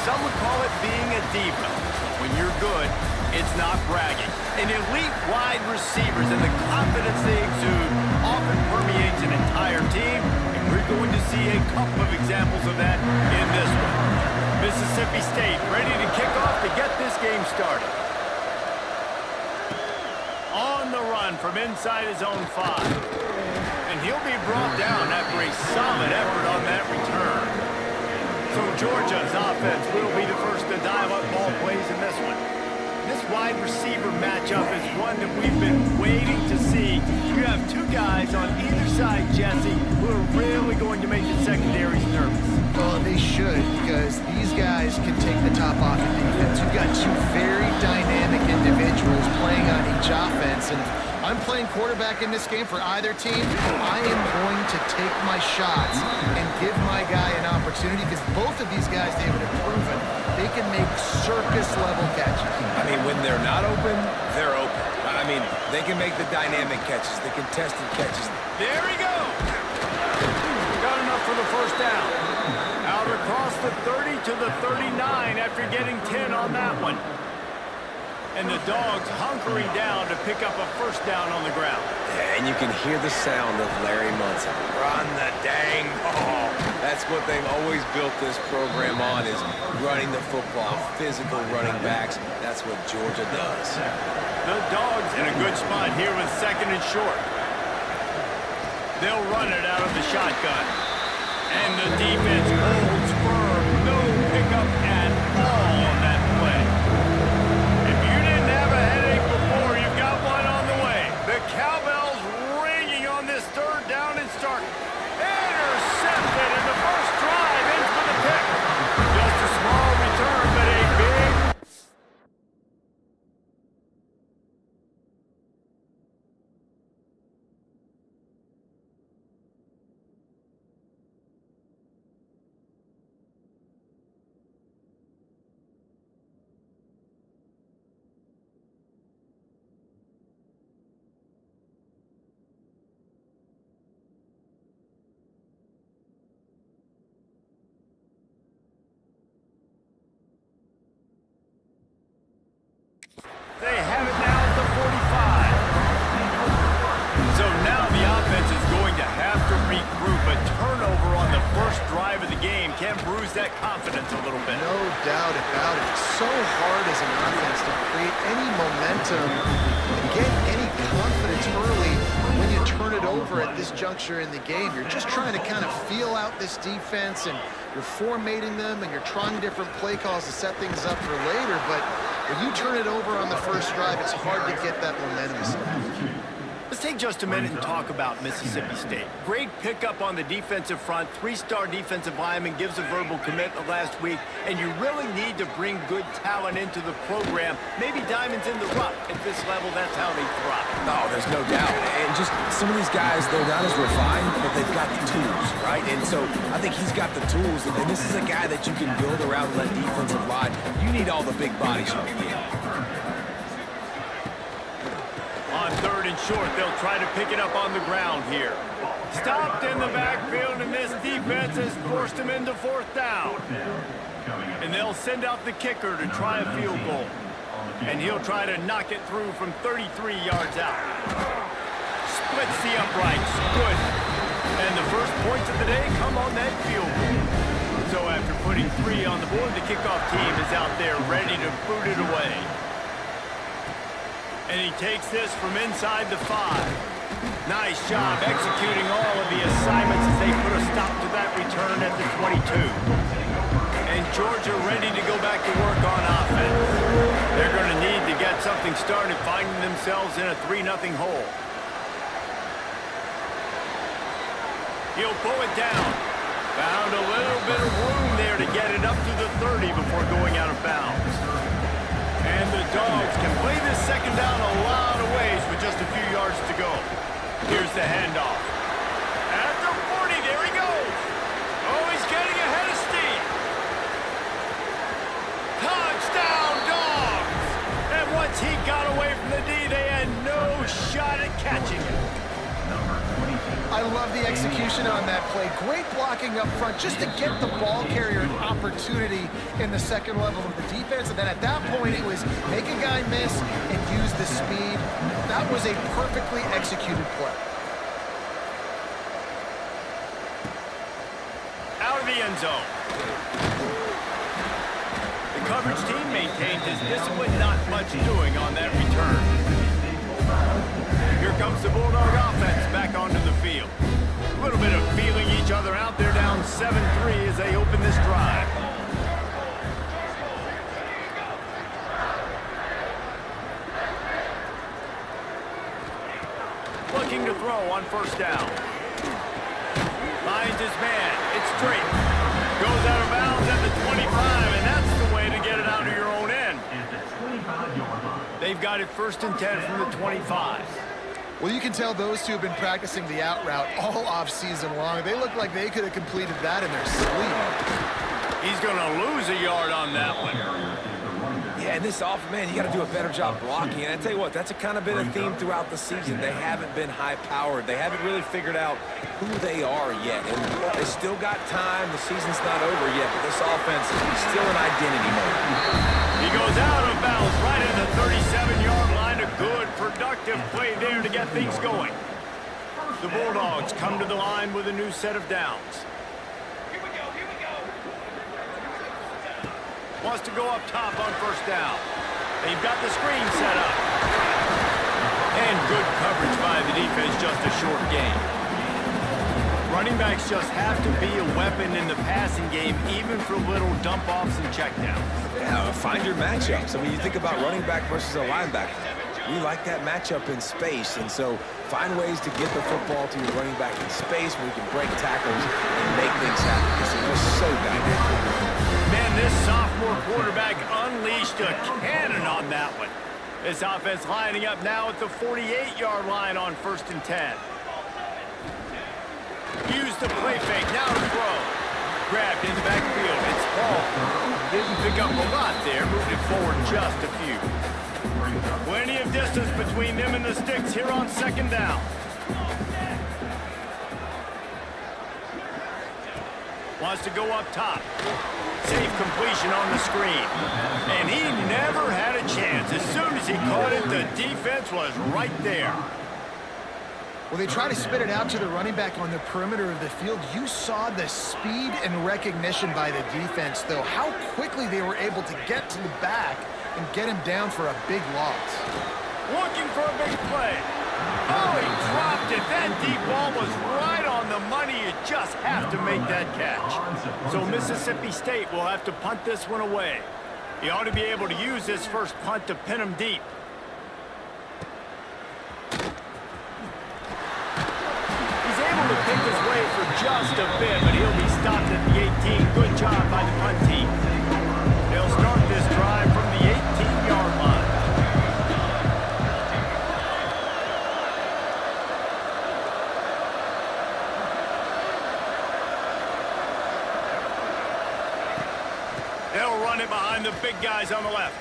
some would call it being a diva. When you're good, it's not bragging. And elite wide receivers and the confidence they exude often permeates an entire team, and we're going to see a couple of examples of that in this one. Mississippi State ready to kick off to get this game started. On the run from inside his own 5. And he'll be brought down after a solid effort on that return. So Georgia's offense will be the first to dial up ball plays in this one. This wide receiver matchup is one that we've been waiting to see. You have two guys on either side, Jesse, who are really going to make the secondaries nervous. Well, they should, because these guys can take the top off the defense. You've got two very dynamic individuals playing on each offense, and if I'm playing quarterback in this game for either team, I am going to take my shots and give my guy an opportunity, because both of these guys, David, have proven they can make circus-level catches. I mean, when they're not open, they're open. I mean, they can make the dynamic catches, the contested catches. There he goes! Got enough for the first down. Out across the 30 to the 39 after getting 10 on that one. And the Dogs hunkering down to pick up a first down on the ground. Yeah, and you can hear the sound of Larry Munson. Run the dang ball. That's what they've always built this program on, is running the football, physical running backs. That's what Georgia does. The Dogs in a good spot here with 2nd and short. They'll run it out of the shotgun. And the defense holds firm. No pickup at all on that play. If you didn't have a headache before, you've got one on the way. The cowbell's ringing on this 3rd down and start. Intercepted, and the first drive ends with a pick. Just a small return, but a big. They have it now at the 45. So now the offense is going to have to regroup. A turnover on the first drive of the game can bruise that confidence a little bit. No doubt about it. It's so hard as an offense to create any momentum and get any confidence early when you turn it over at this juncture in the game. You're just trying to kind of feel out this defense, and you're formatting them, and you're trying different play calls to set things up for later, but when you turn it over on the first drive, it's hard to get that momentum. Let's take just a minute and talk about Mississippi State. Great pickup on the defensive front. 3-star defensive lineman gives a verbal commitment last week, and you really need to bring good talent into the program. Maybe diamonds in the rough. At this level, that's how they thrive. No, there's no doubt. And just some of these guys, they're not as refined, but they've got the tools, right? And so I think he's got the tools, and this is a guy that you can build around that defensive line. You need all the big bodies you can get. On 3rd and short, they'll try to pick it up on the ground here. Stopped in the backfield, and this defense has forced him into 4th down. And they'll send out the kicker to try a field goal. And he'll try to knock it through from 33 yards out. Splits the uprights. Good. And the first points of the day come on that field goal. So after putting 3 on the board, the kickoff team is out there ready to boot it away. And he takes this from inside the 5. Nice job executing all of the assignments as they put a stop to that return at the 22. And Georgia ready to go back to work on offense. They're going to need to get something started, finding themselves in a 3-0 hole. He'll pull it down. Found a little bit of room there to get it up to the 30 before going out of bounds. And the Dogs can play this 2nd down a lot of ways with just a few yards to go. Here's the handoff. At the 40, there he goes. Oh, he's getting ahead of steam. Touchdown, Dogs! And once he got away from the D, they had no shot at catching him. I gotta love the execution on that play. Great blocking up front just to get the ball carrier an opportunity in the second level of the defense. And then at that point, it was make a guy miss and use the speed. That was a perfectly executed play. Out of the end zone. The coverage team maintained his discipline, not much doing on that return. Here comes the Bulldog offense back onto the field. A little bit of feeling each other out. They're down 7-3 as they open this drive. Looking to throw on first down. Finds his man. It's straight. Goes out of bounds at the 25, and that's the way to get it out of your own end. They've got it 1st and 10 from the 25. Well, you can tell those two have been practicing the out route all off-season long. They look like they could have completed that in their sleep. He's going to lose a yard on that one. Yeah, and this offense, man, you got to do a better job blocking. And I tell you what, that's kind of been a theme throughout the season. They haven't been high-powered. They haven't really figured out who they are yet. And they still got time. The season's not over yet, but this offense is still in identity mode. He goes out of bounds right in the 37-yard line. A good, productive play there to get things going. The Bulldogs come to the line with a new set of downs. Wants to go up top on first down. They've got the screen set up. And good coverage by the defense, just a short gain. Running backs just have to be a weapon in the passing game, even for little dump-offs and checkdowns. Yeah, find your matchups. I mean, you think about running back versus a linebacker. We like that matchup in space, and so find ways to get the football to your running back in space where you can break tackles and make things happen because they're just so dynamic. Man, this sophomore quarterback unleashed a cannon on that one. This offense lining up now at the 48-yard line on 1st and 10. Use the play fake, now to throw. Grabbed in the backfield, it's Paul. Didn't pick up a lot there, moved it forward just a few. Plenty of distance between them and the sticks here on 2nd down. Wants to go up top. Safe completion on the screen. And he never had a chance. As soon as he caught it, the defense was right there. Well, they try to spit it out to the running back on the perimeter of the field. You saw the speed and recognition by the defense, though. How quickly they were able to get to the back and get him down for a big loss. Looking for a big play. Oh, he dropped it. That deep ball was right on the money. You just have to make that catch. So Mississippi State will have to punt this one away. He ought to be able to use this first punt to pin him deep. He's able to pick his way for just a bit, but he'll be stopped at the 18. Good job by the punt team. They'll start this drive from the 18-yard line. They'll run it behind the big guys on the left.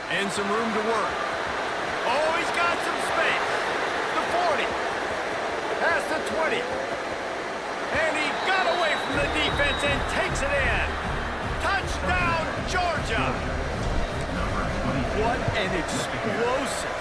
And some room to work. Oh, he's got some space. The 40. Past the 20. And he got away from the defense and takes it in. Touchdown, Georgia! What an explosive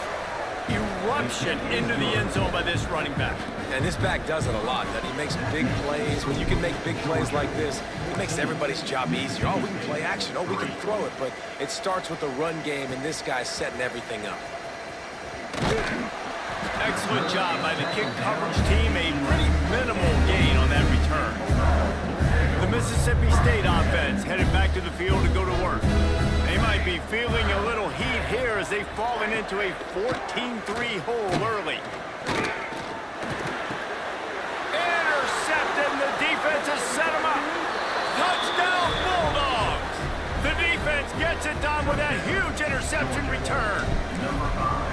eruption into the end zone by this running back. And this back does it a lot, doesn't he? He makes big plays. When you can make big plays like this, it makes everybody's job easier. Oh, we can play action. Oh, we can throw it. But it starts with the run game, and this guy's setting everything up. Excellent job by the kick coverage team. A pretty minimal gain on that return. The Mississippi State offense headed back to the field to go to work. They might be feeling a little heat here as they've fallen into a 14-3 hole early. Intercepted, and the defense has set them up. Touchdown, Bulldogs! The defense gets it done with that huge interception return.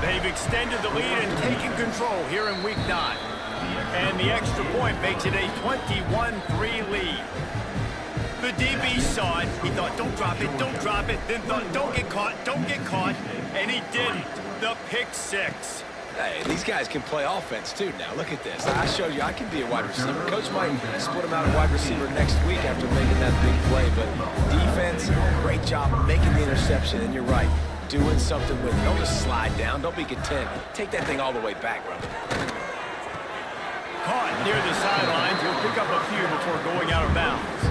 They've extended the lead and taken control here in Week 9. And the extra point makes it a 21-3 lead. The DB saw it. He thought, don't drop it, don't drop it. Then thought, don't get caught, and he didn't. The pick six. Hey, these guys can play offense too now. Look at this. I showed you I can be a wide receiver. Coach might split him out at wide receiver next week after making that big play. But defense, great job making the interception. And you're right, doing something with it. Don't just slide down. Don't be content. Take that thing all the way back, brother. Caught near the sidelines. He'll pick up a few before going out of bounds.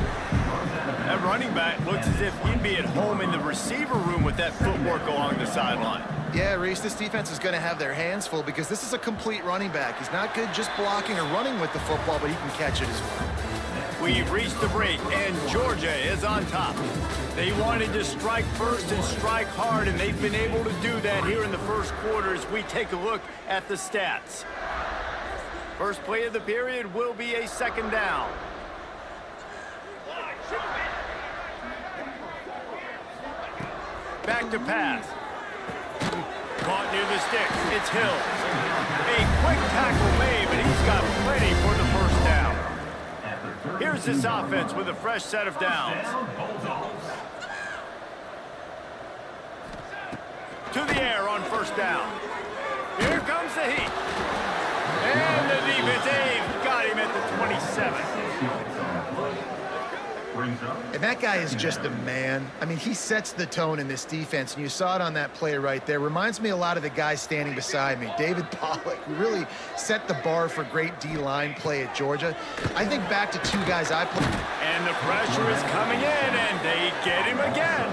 That running back looks as if he'd be at home in the receiver room with that footwork along the sideline. Yeah, Reese, this defense is going to have their hands full because this is a complete running back. He's not good just blocking or running with the football, but he can catch it as well. We've reached the break, and Georgia is on top. They wanted to strike first and strike hard, and they've been able to do that here in the first quarter as we take a look at the stats. First play of the period will be a second down. Back to pass. Caught near the sticks. It's Hill. A quick tackle made, but he's got plenty for the first down. Here's this offense with a fresh set of downs. To the air on first down. Here comes the heat. And the defense got him at the 27. And that guy is just a man. I mean, he sets the tone in this defense, and you saw it on that play right there. Reminds me a lot of the guy standing beside me, David Pollock, who really set the bar for great D-line play at Georgia. I think back to two guys I played. And the pressure is coming in, and they get him again.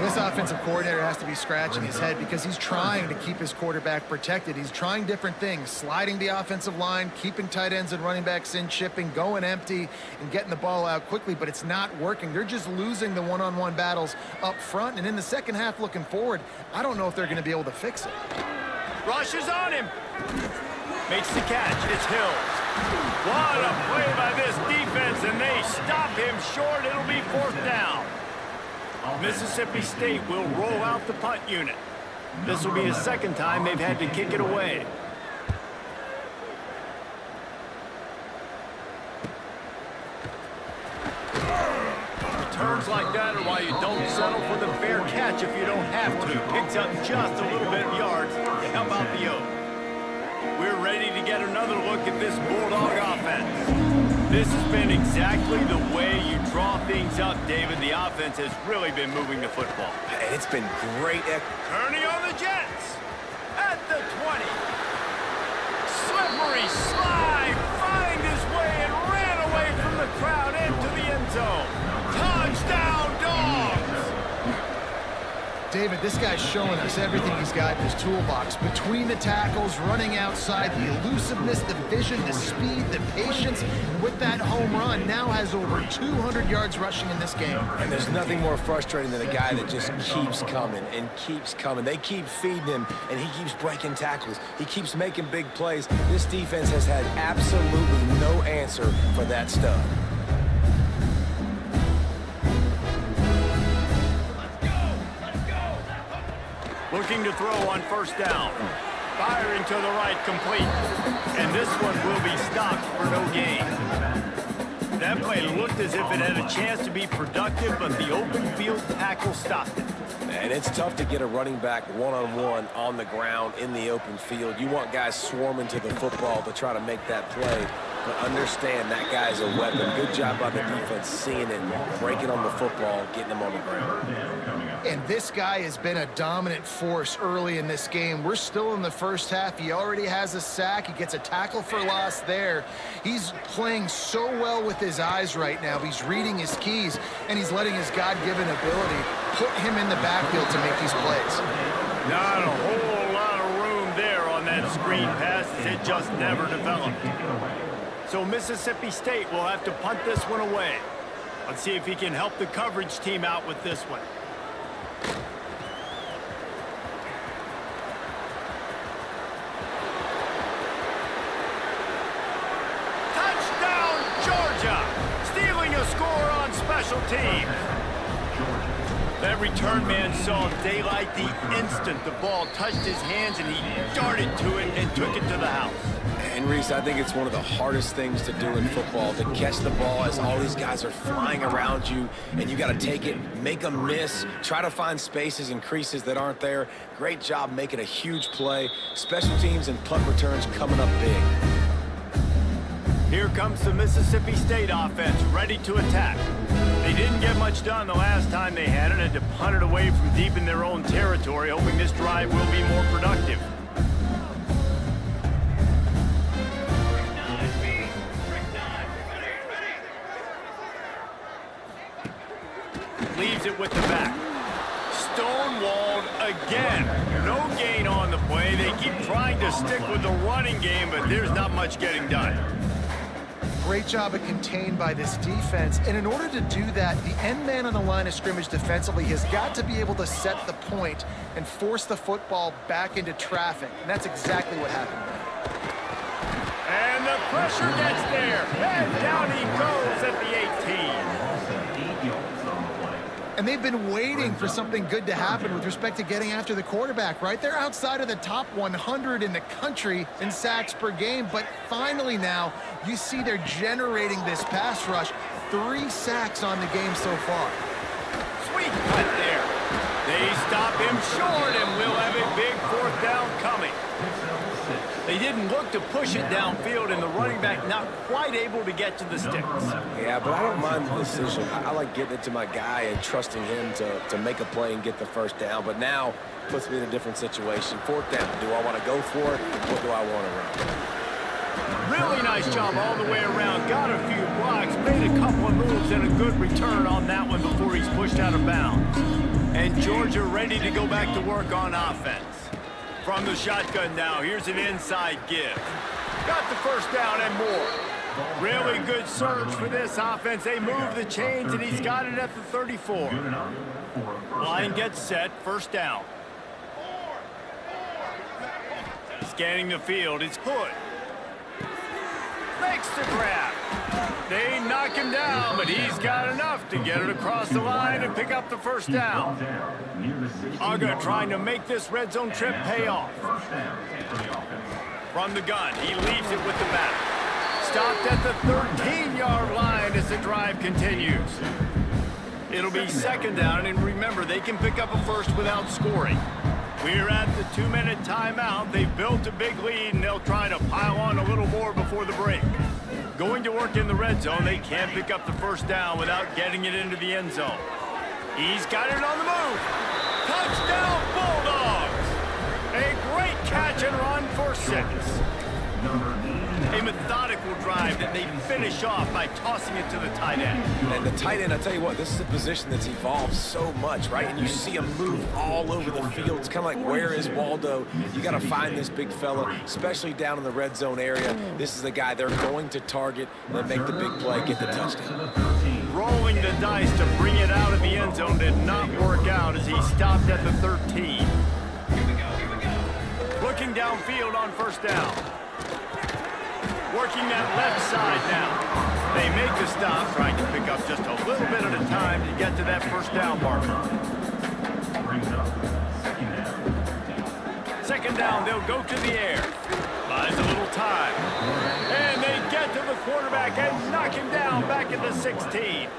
This offensive coordinator has to be scratching his head because he's trying to keep his quarterback protected. He's trying different things, sliding the offensive line, keeping tight ends and running backs in, chipping, going empty, and getting the ball out quickly, but it's not working. They're just losing the one-on-one battles up front, and in the second half looking forward, I don't know if they're going to be able to fix it. Rushes on him. Makes the catch. It's Hills. What a play by this defense, and they stop him short. It'll be fourth down. Mississippi State will roll out the punt unit. This will be the second time they've had to kick it away. Returns like that are why you don't settle for the fair catch if you don't have to. Picks up just a little bit of yards to help out the Oak. We're ready to get another look at this Bulldog offense. This has been exactly the way you draw things up, David. The offense has really been moving the football. Hey, it's been great. Turning on the Jets at the 20. Slippery slide, find his way and ran away from the crowd into the end zone. Touchdown, Dogs! David, this guy's showing us everything he's got in his toolbox. Between the tackles, running outside, the elusiveness, the vision, the speed, the patience. And with that home run, now has over 200 yards rushing in this game. And there's nothing more frustrating than a guy that just keeps coming and keeps coming. They keep feeding him, and he keeps breaking tackles. He keeps making big plays. This defense has had absolutely no answer for that stud. Looking to throw on first down. Firing to the right, complete. And this one will be stopped for no gain. That play looked as if it had a chance to be productive, but the open field tackle stopped it. And it's tough to get a running back one-on-one on the ground in the open field. You want guys swarming to the football to try to make that play. But understand that guy's a weapon. Good job by the defense seeing it, breaking on the football, getting him on the ground. And this guy has been a dominant force early in this game. We're still in the first half. He already has a sack. He gets a tackle for loss there. He's playing so well with his eyes right now. He's reading his keys, and he's letting his God-given ability put him in the backfield to make these plays. Not a whole lot of room there on that screen pass. It just never developed. So Mississippi State will have to punt this one away. Let's see if he can help the coverage team out with this one. Touchdown, Georgia! Stealing a score on special teams. That return man saw daylight the instant the ball touched his hands, and he darted to it and took it to the house. And And Reese, I think it's one of the hardest things to do in football, to catch the ball as all these guys are flying around you, and you got to take it, make them miss, try to find spaces and creases that aren't there. Great job making a huge play. Special teams and punt returns coming up big. Here comes the Mississippi State offense, ready to attack. They didn't get much done the last time they had it, and to punt it away from deep in their own territory, hoping this drive will be more productive. Leaves it with the back. Stonewalled again. No gain on the play. They keep trying to stick with the running game, but there's not much getting done. Great job of contained by this defense. And in order to do that, the end man on the line of scrimmage defensively has got to be able to set the point and force the football back into traffic. And that's exactly what happened there. And the pressure gets there. And down he goes at the 18. And they've been waiting for something good to happen with respect to getting after the quarterback, right? They're outside of the top 100 in the country in sacks per game, but finally now you see they're generating this pass rush. 3 sacks on the game so far. Sweet cut there. They stop him short, and we'll have a big 4th down coming. They didn't look to push it downfield, and the running back not quite able to get to the sticks. Yeah, but I don't mind the decision. I like getting it to my guy and trusting him to make a play and get the 1st down. But now puts me in a different situation. 4th down. Do I want to go for it? What do I want to run? Really nice job all the way around. Got a few blocks, made a couple of moves, and a good return on that one before he's pushed out of bounds. And Georgia ready to go back to work on offense. From the shotgun now, here's an inside give. Got the 1st down and more. Really good surge for this offense. They move the chains, and he's got it at the 34. Line gets set, 1st down. Scanning the field, it's Hood. Makes the grab. They knock him down, but he's got enough to get it across the line and pick up the 1st down. Uga trying to make this red zone trip pay off. From the gun, he leaves it with the back. Stopped at the 13-yard line as the drive continues. It'll be 2nd down, and remember, they can pick up a 1st without scoring. We're at the 2-minute timeout. They've built a big lead, and they'll try to pile on a little more before the break. Going to work in the red zone, they can't pick up the 1st down without getting it into the end zone. He's got it on the move. Touchdown, Bulldogs! A great catch and run for 6. A methodical drive that they finish off by tossing it to the tight end. And the tight end, I tell you what, this is a position that's evolved so much, right? And you see him move all over the field. It's kind of like, where is Waldo? You got to find this big fella, especially down in the red zone area. This is the guy they're going to target and then make the big play, get the touchdown. Rolling the dice to bring it out of the end zone did not work out as he stopped at the 13. Looking downfield on 1st down. Working that left side now. They make the stop, trying to pick up just a little bit at a time to get to that 1st down marker. 2nd down, they'll go to the air. Buys a little time. And they get to the quarterback and knock him down back at the 16.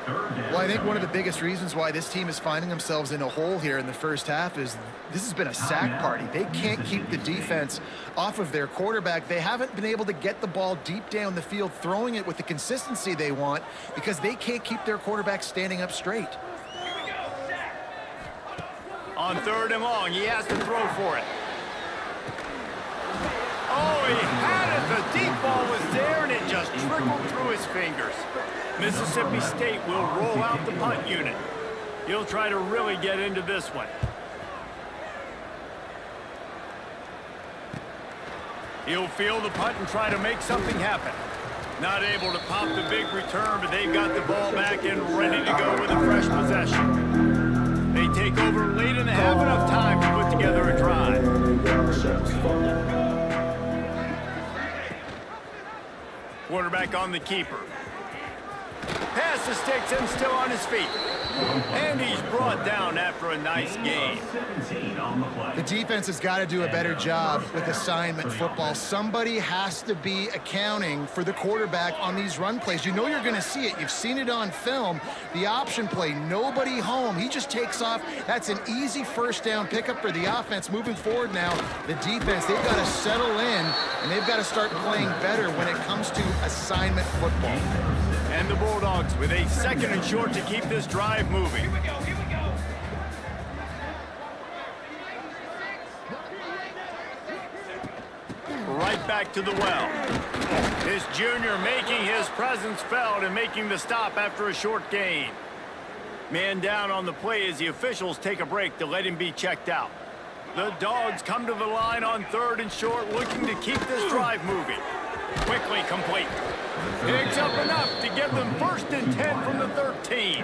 Well, I think one of the biggest reasons why this team is finding themselves in a hole here in the 1st half is this has been a sack party. They can't keep the defense off of their quarterback. They haven't been able to get the ball deep down the field, throwing it with the consistency they want because they can't keep their quarterback standing up straight. On 3rd and long, he has to throw for it. Oh, he had it. The deep ball was there, and it just trickled through his fingers. Mississippi State will roll out the punt unit. He'll try to really get into this one. He'll field the punt and try to make something happen. Not able to pop the big return, but they've got the ball back and ready to go with a fresh possession. They take over late and have enough time to put together a drive. Quarterback on the keeper. Pass the sticks and still on his feet. And he's brought down after a nice game. The defense has got to do a better job with assignment football. Somebody has to be accounting for the quarterback on these run plays. You know you're going to see it. You've seen it on film. The option play, nobody home. He just takes off. That's an easy first down pickup for the offense. Moving forward now, the defense, they've got to settle in, and they've got to start playing better when it comes to assignment football. And the Bulldogs with a 2nd and short to keep this drive moving. Right back to the well. This junior making his presence felt and making the stop after a short gain. Man down on the play as the officials take a break to let him be checked out. The Dogs come to the line on 3rd and short, looking to keep this drive moving. Quickly complete. Picks up enough to give them 1st and 10 from the 13.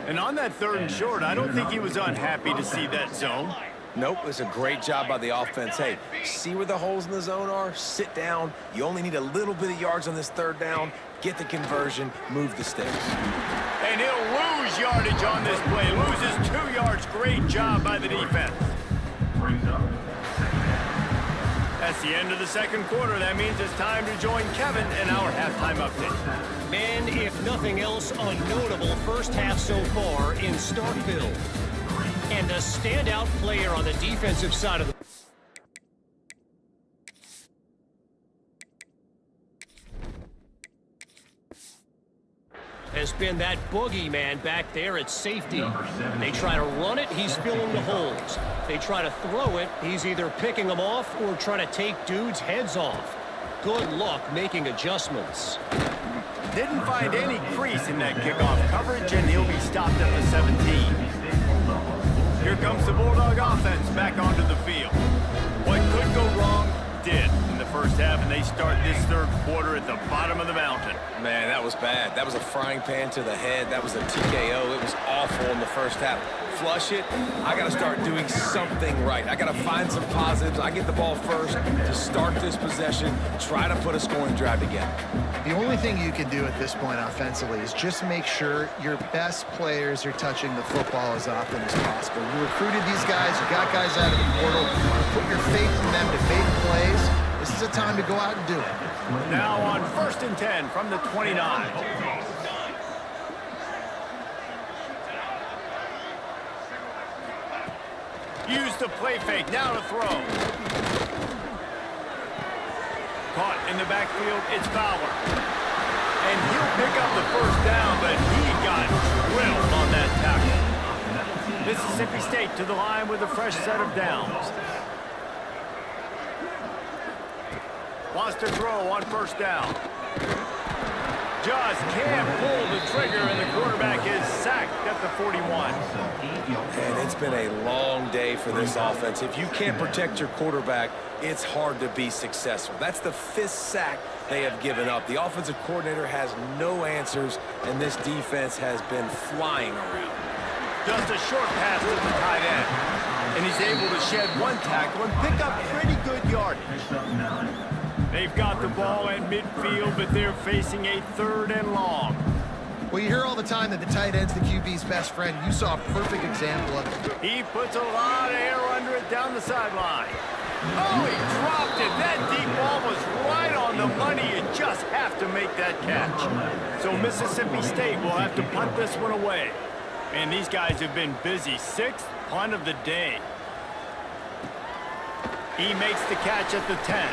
And on that 3rd and short, I don't think he was unhappy to see that zone. Nope, it's a great job by the offense. Hey, see where the holes in the zone are? Sit down. You only need a little bit of yards on this 3rd down. Get the conversion, move the sticks. And he'll lose yardage on this play. Loses 2 yards. Great job by the defense. That's the end of the 2nd quarter. That means it's time to join Kevin in our halftime update. And if nothing else, a notable first half so far in Starkville. And a standout player on the defensive side of the... has been that boogeyman back there at safety. They try to run it, he's filling the holes. They try to throw it, he's either picking them off or trying to take dudes' heads off. Good luck making adjustments. Didn't find any crease in that kickoff coverage, and he'll be stopped at the 17. Here comes the Bulldog offense back onto the field. What could go wrong did in the first half, and they start this 3rd quarter at the bottom of the mountain. Man, that was bad. That was a frying pan to the head. That was a TKO. It was awful in the first half. Flush it. I got to start doing something right. I got to find some positives. I get the ball first to start this possession, try to put a scoring drive together. The only thing you can do at this point offensively is just make sure your best players are touching the football as often as possible. You recruited these guys, you got guys out of the portal, you put your faith in them to make plays. This is a time to go out and do it. Now on 1st and 10 from the 29. Use the play fake, now to throw. Caught in the backfield, it's Fowler. And he'll pick up the 1st down, but he got drilled on that tackle. Mississippi State to the line with a fresh set of downs. Wants to throw on 1st down. Just can't pull the trigger, and the quarterback is sacked at the 41. And it's been a long day for this offense. If you can't protect your quarterback, it's hard to be successful. That's the 5th sack they have given up. The offensive coordinator has no answers, and this defense has been flying around. Just a short pass to the tight end. And he's able to shed 1 tackle and pick up pretty good yardage. They've got the ball at midfield, but they're facing a 3rd and long. Well, you hear all the time that the tight end's the QB's best friend. You saw a perfect example of it. He puts a lot of air under it down the sideline. Oh, he dropped it. That deep ball was right on the money. You just have to make that catch. So Mississippi State will have to punt this one away. And these guys have been busy. 6th punt of the day. He makes the catch at the 10.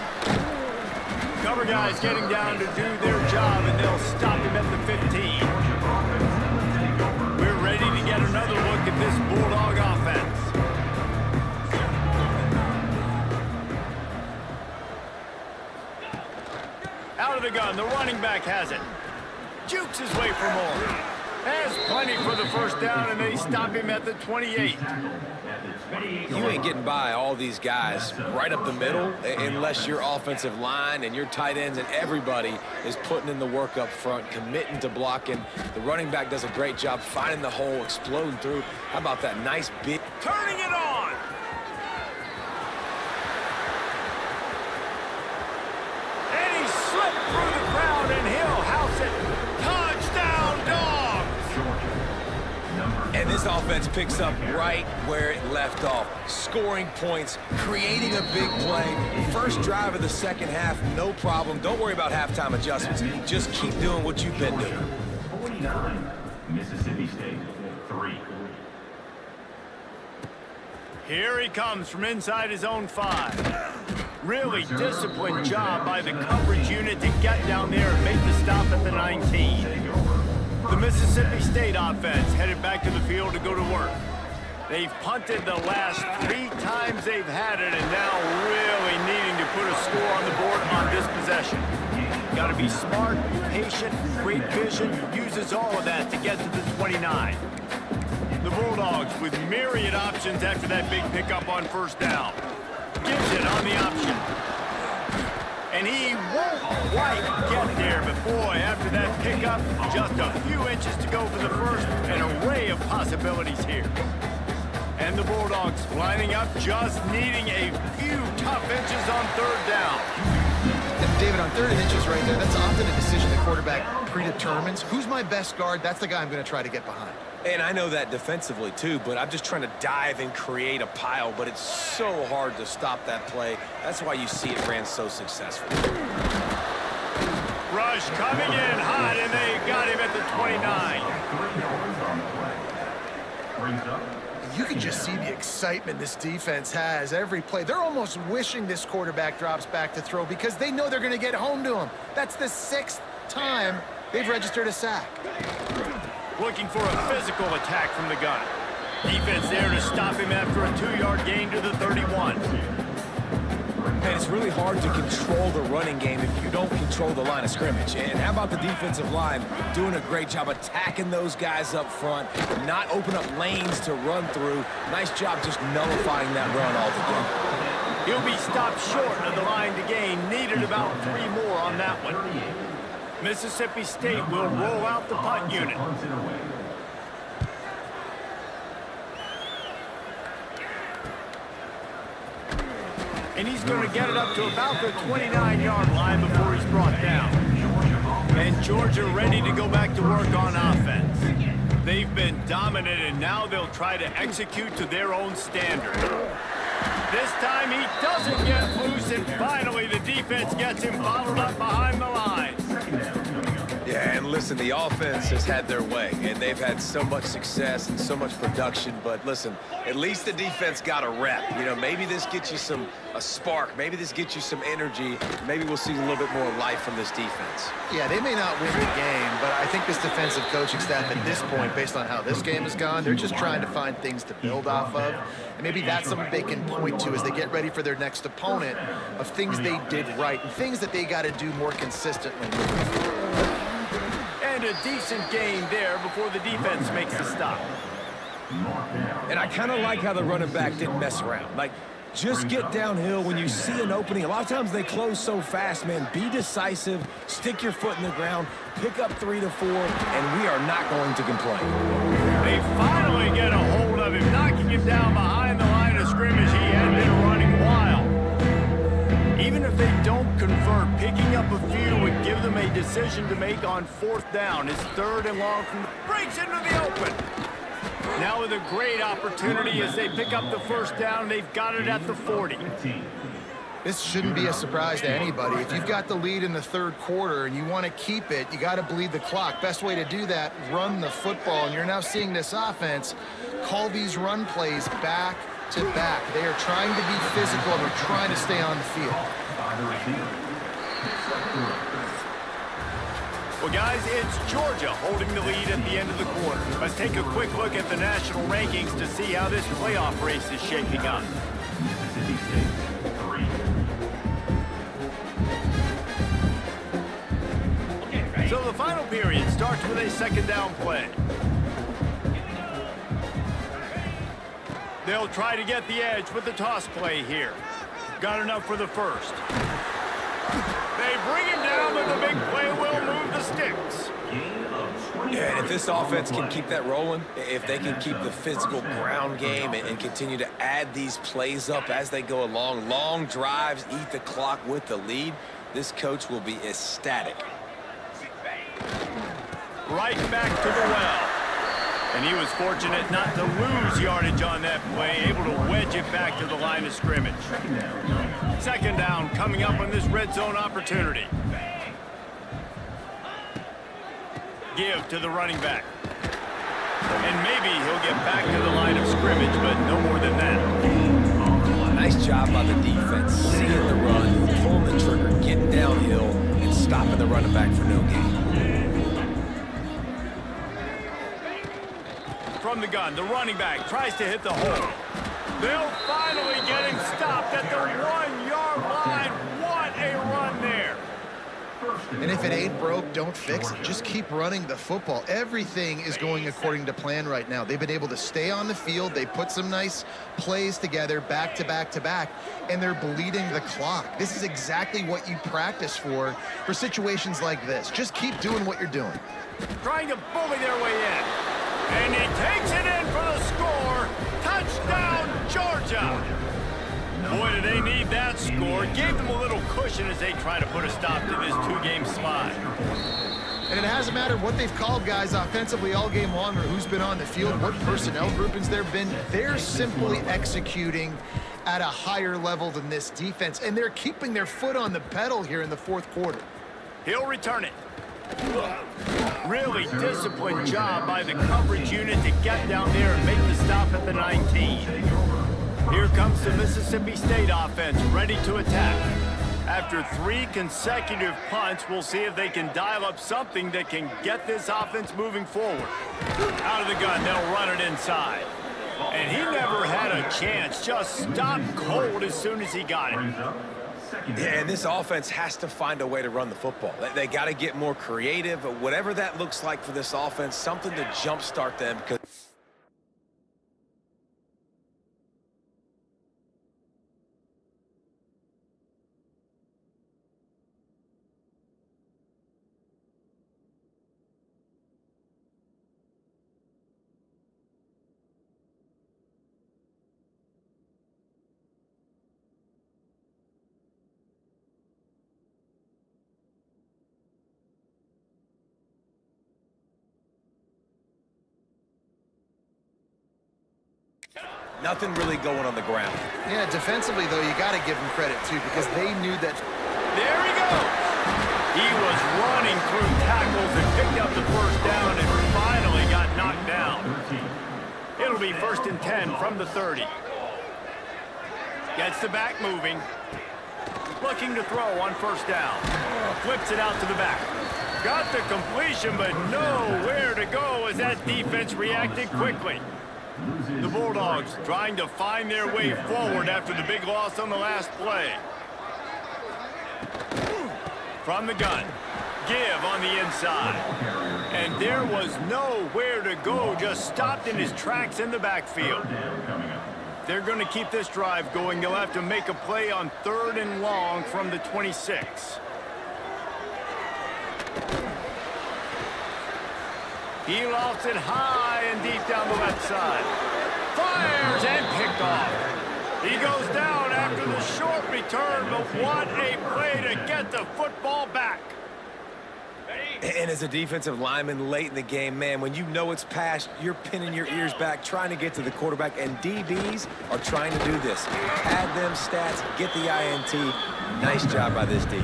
Cover guys getting down to do their job, and they'll stop him at the 15. We're ready to get another look at this Bulldog offense. Out of the gun, the running back has it. Jukes his way for more. Has plenty for the 1st down, and they stop him at the 28. You ain't getting by all these guys right up the middle unless your offensive line and your tight ends and everybody is putting in the work up front, committing to blocking. The running back does a great job finding the hole, exploding through. How about that nice big... Turning it on! And he slipped through the crowd, and he'll house it. Touchdown, Dogs! And this offense picks up right where it left off. Scoring points, creating a big play. First drive of the second half, no problem. Don't worry about halftime adjustments. Just keep doing what you've been doing. 49, Mississippi State, 3. Here he comes from inside his own 5. Really disciplined job by the coverage unit to get down there and make the stop at the 19. The Mississippi State offense headed back to the field to go to work. They've punted the last 3 times they've had it, and now really needing to put a score on the board on this possession. Got to be smart, patient, great vision, uses all of that to get to the 29. The Bulldogs with myriad options after that big pickup on first down. Gives it on the option. And he won't quite get there, but boy, after that pickup, just a few inches to go for the first. An array of possibilities here. And the Bulldogs lining up, just needing a few tough inches on third down. And David, on 3rd and inches right there, that's often a decision the quarterback predetermines. Who's my best guard? That's the guy I'm going to try to get behind. And I know that defensively too, but I'm just trying to dive and create a pile, but it's so hard to stop that play. That's why you see it ran so successful. Rush coming in hot, and they got him at the 29. You can just see the excitement this defense has every play. They're almost wishing this quarterback drops back to throw because they know they're going to get home to him. That's the 6th time they've registered a sack. Looking for a physical attack from the gun. Defense there to stop him after a 2-yard gain to the 31. And it's really hard to control the running game if you don't control the line of scrimmage. And how about the defensive line doing a great job attacking those guys up front, not open up lanes to run through. Nice job just nullifying that run altogether. He'll be stopped short of the line to gain. Needed about 3 more on that one. Mississippi State will roll out the punt unit. And he's going to get it up to about the 29-yard line before he's brought down. And Georgia ready to go back to work on offense. They've been dominant, and now they'll try to execute to their own standard. This time he doesn't get loose, and finally the defense gets him bottled up behind the line. Yeah, and listen, the offense has had their way, and they've had so much success and so much production. But listen, at least the defense got a rep. You know, maybe this gets you a spark. Maybe this gets you some energy. Maybe we'll see a little bit more life from this defense. Yeah, they may not win the game, but I think this defensive coaching staff at this point, based on how this game has gone, they're just trying to find things to build off of. And maybe that's something they can point to as they get ready for their next opponent of things they did right and things that they got to do more consistently. And a decent gain there before the defense makes the stop. And I kind of like how the running back didn't mess around. Like, just get downhill when you see an opening. A lot of times they close so fast, man. Be decisive, stick your foot in the ground, pick up 3 to 4, and we are not going to complain. They finally get a hold of him, knocking him down behind the line of scrimmage. He had been running wild. Even if they don't convert, picking up a few would give them a decision to make on 4th down. It's 3rd and long from the breaks into the open. Now with a great opportunity as they pick up the first down. They've got it at the 40. This shouldn't be a surprise to anybody. If you've got the lead in the 3rd quarter and you want to keep it, you got to bleed the clock. Best way to do that, run the football. And you're now seeing this offense call these run plays back to back. They are trying to be physical and they're trying to stay on the field. Well, guys, it's Georgia holding the lead at the end of the quarter. Let's take a quick look at the national rankings to see how this playoff race is shaping up. So the final period starts with a 2nd down play. They'll try to get the edge with the toss play here. Got enough for the first. They bring him down, but the big play will move the sticks. Yeah, and if this offense can keep that rolling, if they can keep the physical ground game and continue to add these plays up as they go along, long drives, eat the clock with the lead, this coach will be ecstatic. Right back to the well. And he was fortunate not to lose yardage on that play, able to wedge it back to the line of scrimmage. Second down coming up on this red zone opportunity. Give to the running back. And maybe he'll get back to the line of scrimmage, but no more than that. Nice job by the defense, seeing the run, pulling the trigger, getting downhill, and stopping the running back for no gain. From the gun, the running back tries to hit the hole. They'll finally get him stopped at the 1-yard line. What a run there. And if it ain't broke, don't fix it. Just keep running the football. Everything is going according to plan right now. They've been able to stay on the field. They put some nice plays together back to back to back, and they're bleeding the clock. This is exactly what you practice for situations like this. Just keep doing what you're doing. Trying to bully their way in. And he takes it in for the score. Touchdown, Georgia. Boy, do they need that score. Gave them a little cushion as they try to put a stop to this two-game slide. And it hasn't mattered what they've called guys offensively all game long or who's been on the field, what personnel groupings there have been. They're simply executing at a higher level than this defense, and they're keeping their foot on the pedal here in the fourth quarter. He'll return it. Really disciplined job by the coverage unit to get down there and make the stop at the 19. Here comes the Mississippi State offense ready to attack. After 3 consecutive punts, we'll see if they can dial up something that can get this offense moving forward. Out of the gun, they'll run it inside. And he never had a chance, just stopped cold as soon as he got it. Yeah, and this offense has to find a way to run the football. They got to get more creative, whatever that looks like for this offense, something to jumpstart them. Because nothing really going on the ground. Yeah, defensively, though, you got to give them credit, too, because they knew that. There he goes. He was running through tackles and picked up the first down and finally got knocked down. It'll be 1st and 10 from the 30. Gets the back moving. Looking to throw on 1st down. Flips it out to the back. Got the completion, but nowhere to go as that defense reacted quickly. The Bulldogs trying to find their way forward after the big loss on the last play. From the gun, give on the inside. And there was nowhere to go, just stopped in his tracks in the backfield. They're going to keep this drive going. They'll have to make a play on 3rd and long from the 26. He lofts it high and deep down the left side. Fires and picked off. He goes down after the short return, but what a play to get the football back. And as a defensive lineman late in the game, man, when you know it's past, you're pinning your ears back, trying to get to the quarterback, and DBs are trying to do this. Pad them stats, get the INT. Nice job by this D.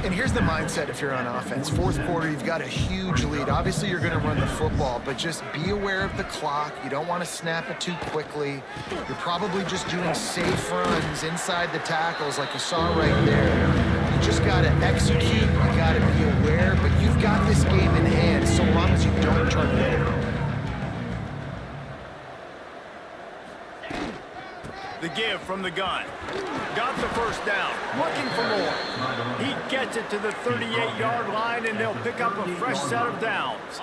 And here's the mindset if you're on offense. Fourth quarter, you've got a huge lead. Obviously, you're going to run the football, but just be aware of the clock. You don't want to snap it too quickly. You're probably just doing safe runs inside the tackles like you saw right there. You just got to execute. You got to be aware, but you've got this game in hand so long as you don't turn it over. The give from the gun. Got the 1st down. Looking for more. He gets it to the 38-yard line, and they'll pick up a fresh set of downs.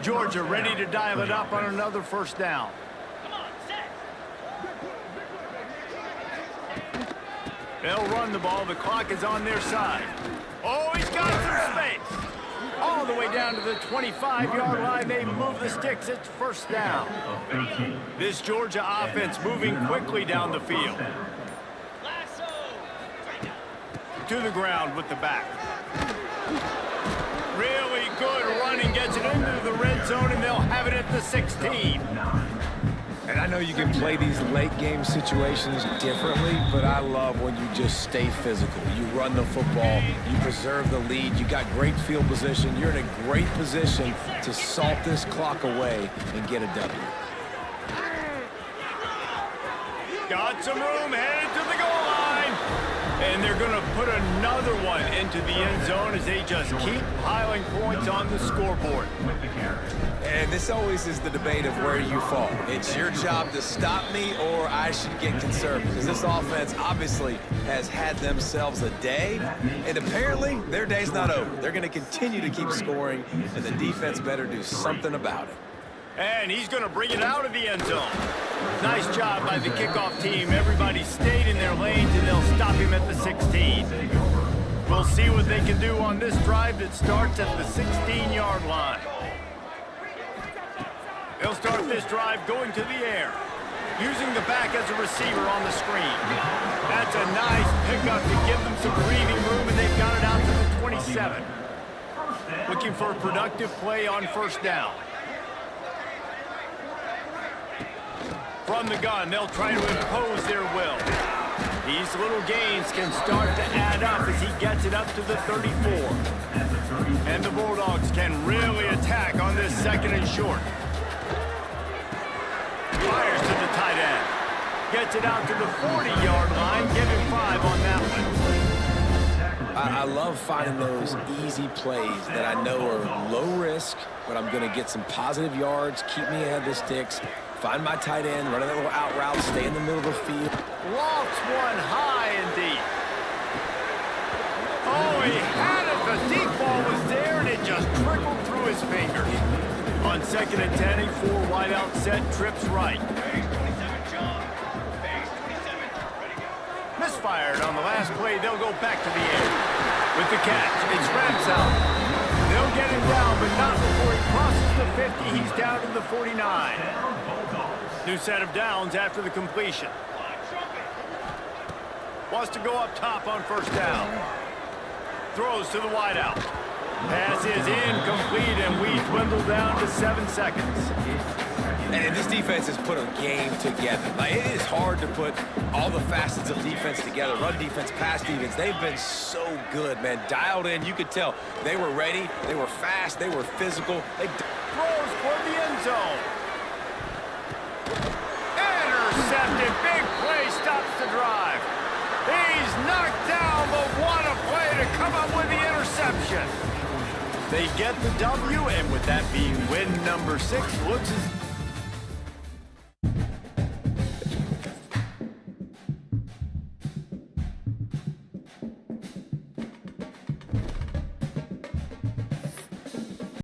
Georgia ready to dial it up on another 1st down. They'll run the ball. The clock is on their side. Oh, he's got some space. All the way down to the 25-yard line. They move the sticks. It's 1st down. This Georgia offense moving quickly down the field. To the ground with the back. Really good running gets it into the red zone, and they'll have it at the 16. And I know you can play these late game situations differently, but I love when you just stay physical. You run the football, you preserve the lead, you got great field position, you're in a great position to salt this clock away and get a W. Got some room, headed to the goal line. And they're going to put another one into the end zone as they just keep piling points on the scoreboard. And this always is the debate of where you fall. It's your job to stop me, or I should get conservative. Because this offense obviously has had themselves a day, and apparently their day's not over. They're going to continue to keep scoring, and the defense better do something about it. And he's going to bring it out of the end zone. Nice job by the kickoff team. Everybody stayed in their lanes, and they'll stop him at the 16. We'll see what they can do on this drive that starts at the 16-yard line. They'll start this drive going to the air, using the back as a receiver on the screen. That's a nice pickup to give them some breathing room, and they've got it out to the 27. Looking for a productive play on first down. From the gun, they'll try to impose their will. These little gains can start to add up as he gets it up to the 34. And the Bulldogs can really attack on this second and short. Fires to the tight end. Gets it out to the 40-yard line. Give him 5 on that one. I love finding those easy plays that I know are low risk, but I'm going to get some positive yards, keep me ahead of the sticks, find my tight end, run a little out route, stay in the middle of the field. Lofts one high and deep. Oh, he had it. The deep ball was there, and it just trickled through his fingers. On second and 10, a 4-wide out set, trips right. Misfired on the last play. They'll go back to the air. With the catch, it's Ramsell. They'll get him down, but not before he crosses the 50. He's down to the 49. New set of downs after the completion. Wants to go up top on first down. Throws to the wideout. Pass is incomplete, and we dwindle down to 7 seconds. And this defense has put a game together. Like, it is hard to put all the facets of defense together. Run defense, pass defense. They've been so good, man. Dialed in. You could tell they were ready. They were fast. They were physical. They throws toward the end zone. Intercepted. Big play stops the drive. He's knocked down, but what a play to come up with the interception. They get the W, and with that being win number 6, looks as